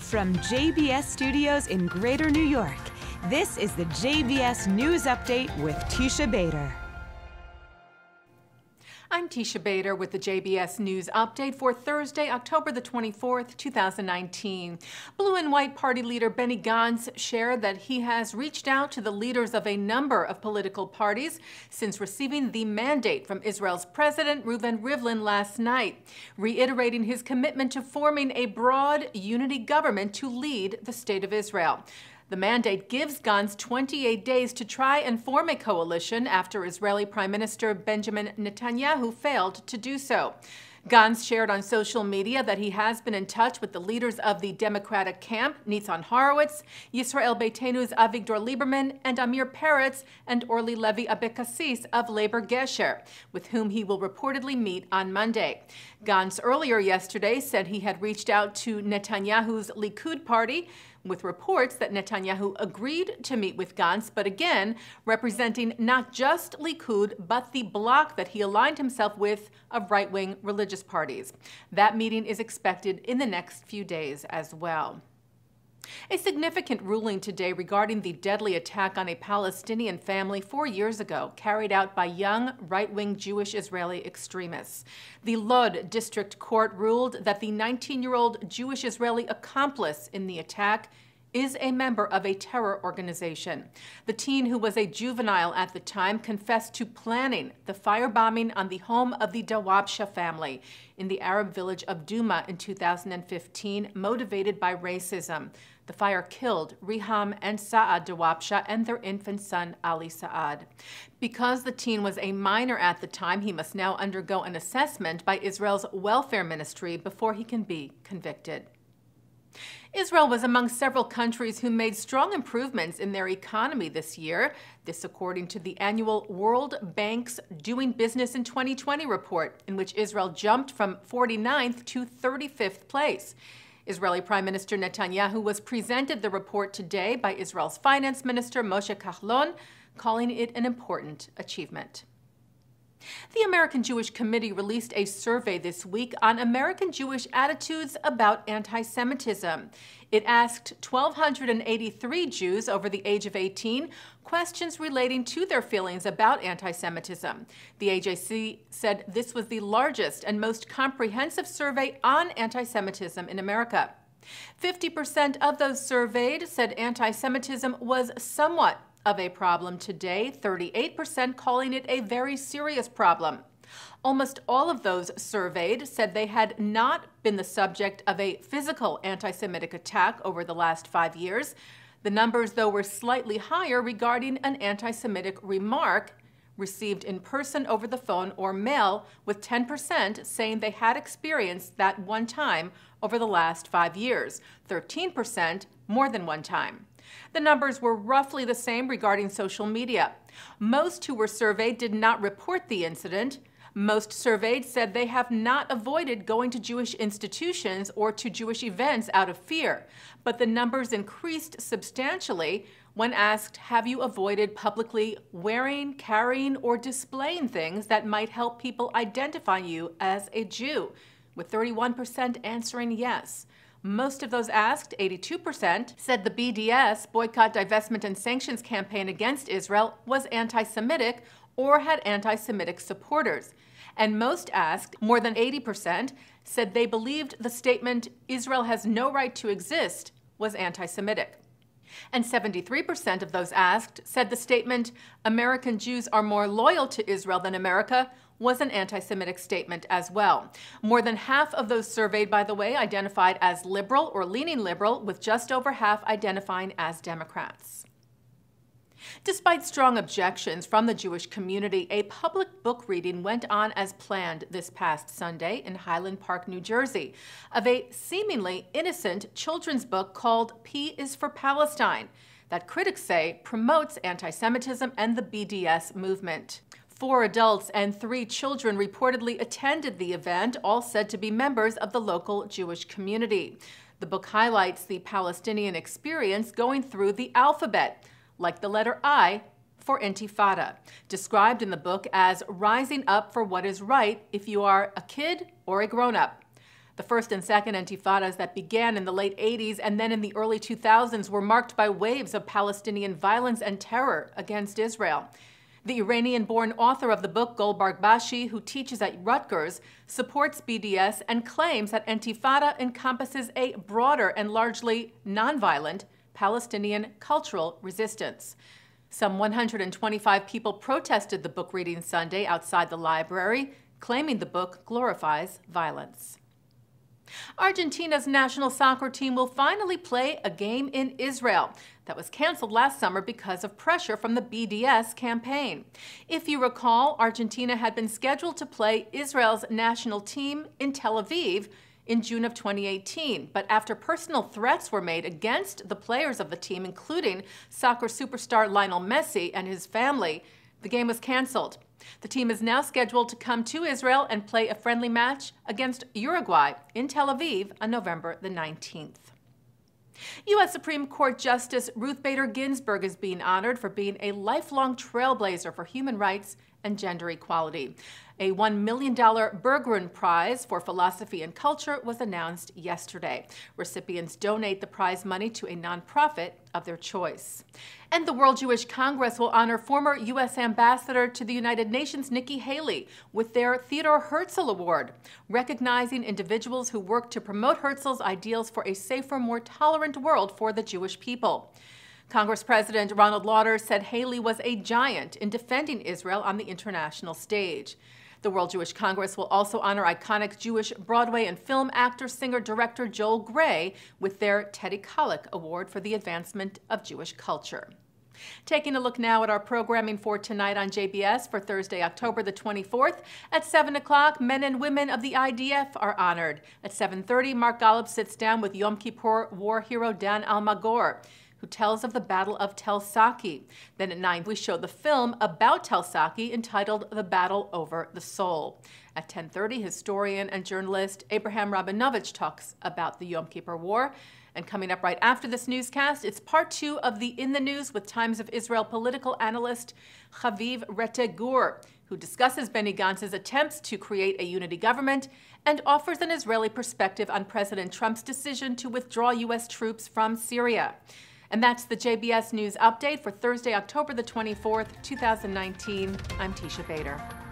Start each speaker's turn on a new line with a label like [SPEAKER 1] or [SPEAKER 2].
[SPEAKER 1] From JBS Studios in Greater New York, this is the JBS News Update with Teisha Bader.
[SPEAKER 2] I'm Teisha Bader with the JBS News Update for Thursday, October the 24th, 2019. Blue and White Party leader Benny Gantz shared that he has reached out to the leaders of a number of political parties since receiving the mandate from Israel's President Reuven Rivlin last night, reiterating his commitment to forming a broad unity government to lead the State of Israel. The mandate gives Gantz 28 days to try and form a coalition after Israeli Prime Minister Benjamin Netanyahu failed to do so. Gantz shared on social media that he has been in touch with the leaders of the Democratic camp, Nitzan Horowitz, Yisrael Beitenu's Avigdor Lieberman, and Amir Peretz and Orly Levy Abekassis of Labor Gesher, with whom he will reportedly meet on Monday. Gantz earlier yesterday said he had reached out to Netanyahu's Likud party, with reports that Netanyahu agreed to meet with Gantz, but again, representing not just Likud, but the bloc that he aligned himself with of right-wing religious parties. That meeting is expected in the next few days as well. A significant ruling today regarding the deadly attack on a Palestinian family 4 years ago, carried out by young right-wing Jewish Israeli extremists. The Lod District Court ruled that the 19-year-old Jewish Israeli accomplice in the attack is a member of a terror organization. The teen, who was a juvenile at the time, confessed to planning the firebombing on the home of the Dawabsha family in the Arab village of Duma in 2015, motivated by racism. The fire killed Riham and Saad Dawabsha and their infant son, Ali Saad. Because the teen was a minor at the time, he must now undergo an assessment by Israel's welfare ministry before he can be convicted. Israel was among several countries who made strong improvements in their economy this year. This according to the annual World Bank's Doing Business in 2020 report, in which Israel jumped from 49th to 35th place. Israeli Prime Minister Netanyahu was presented the report today by Israel's Finance Minister Moshe Kahlon, calling it an important achievement. The American Jewish Committee released a survey this week on American Jewish attitudes about anti-Semitism. It asked 1,283 Jews over the age of 18 questions relating to their feelings about anti-Semitism. The AJC said this was the largest and most comprehensive survey on anti-Semitism in America. 50% of those surveyed said anti-Semitism was somewhat of a problem today, 38% calling it a very serious problem. Almost all of those surveyed said they had not been the subject of a physical anti-Semitic attack over the last 5 years. The numbers, though, were slightly higher regarding an anti-Semitic remark received in person, over the phone, or mail, with 10% saying they had experienced that one time over the last 5 years, 13% more than one time. The numbers were roughly the same regarding social media. Most who were surveyed did not report the incident. Most surveyed said they have not avoided going to Jewish institutions or to Jewish events out of fear. But the numbers increased substantially when asked, have you avoided publicly wearing, carrying, or displaying things that might help people identify you as a Jew? With 31% answering yes. Most of those asked, 82%, said the BDS, Boycott, Divestment, and Sanctions campaign against Israel, was anti-Semitic or had anti-Semitic supporters. And most asked, more than 80%, said they believed the statement, Israel has no right to exist, was anti-Semitic. And 73% of those asked said the statement, American Jews are more loyal to Israel than America, was an anti-Semitic statement as well. More than half of those surveyed, by the way, identified as liberal or leaning liberal, with just over half identifying as Democrats. Despite strong objections from the Jewish community, a public book reading went on as planned this past Sunday in Highland Park, New Jersey, of a seemingly innocent children's book called P is for Palestine, that critics say promotes anti-Semitism and the BDS movement. 4 adults and 3 children reportedly attended the event, all said to be members of the local Jewish community. The book highlights the Palestinian experience going through the alphabet, like the letter I for Intifada, described in the book as rising up for what is right if you are a kid or a grown-up. The first and second intifadas that began in the late 80s and then in the early 2000s were marked by waves of Palestinian violence and terror against Israel. The Iranian-born author of the book, Gul Bargbashi, who teaches at Rutgers, supports BDS and claims that Intifada encompasses a broader and largely nonviolent Palestinian cultural resistance. Some 125 people protested the book reading Sunday outside the library, claiming the book glorifies violence. Argentina's national soccer team will finally play a game in Israel that was canceled last summer because of pressure from the BDS campaign. If you recall, Argentina had been scheduled to play Israel's national team in Tel Aviv in June of 2018, but after personal threats were made against the players of the team, including soccer superstar Lionel Messi and his family, the game was canceled. The team is now scheduled to come to Israel and play a friendly match against Uruguay in Tel Aviv on November the 19th. U.S. Supreme Court Justice Ruth Bader Ginsburg is being honored for being a lifelong trailblazer for human rights and gender equality. A $1 million Berggruen Prize for Philosophy and Culture was announced yesterday. Recipients donate the prize money to a nonprofit of their choice. And the World Jewish Congress will honor former U.S. Ambassador to the United Nations, Nikki Haley, with their Theodore Herzl Award, recognizing individuals who work to promote Herzl's ideals for a safer, more tolerant world for the Jewish people. Congress President Ronald Lauder said Haley was a giant in defending Israel on the international stage. The World Jewish Congress will also honor iconic Jewish Broadway and film actor, singer, director Joel Grey with their Teddy Kollek Award for the advancement of Jewish culture. Taking a look now at our programming for tonight on JBS for Thursday, October the 24th. At 7 o'clock, men and women of the IDF are honored. At 7:30, Mark Golub sits down with Yom Kippur war hero Dan Almagor, who tells of the Battle of Tel Saki. Then at 9, we show the film about Tel Saki entitled The Battle Over the Soul. At 10:30, historian and journalist Abraham Rabinovich talks about the Yom Kippur War. And coming up right after this newscast, it's part 2 of the In the News with Times of Israel political analyst Chaviv Rete-Gur, who discusses Benny Gantz's attempts to create a unity government and offers an Israeli perspective on President Trump's decision to withdraw U.S. troops from Syria. And that's the JBS News Update for Thursday, October the 24th, 2019. I'm Teisha Bader.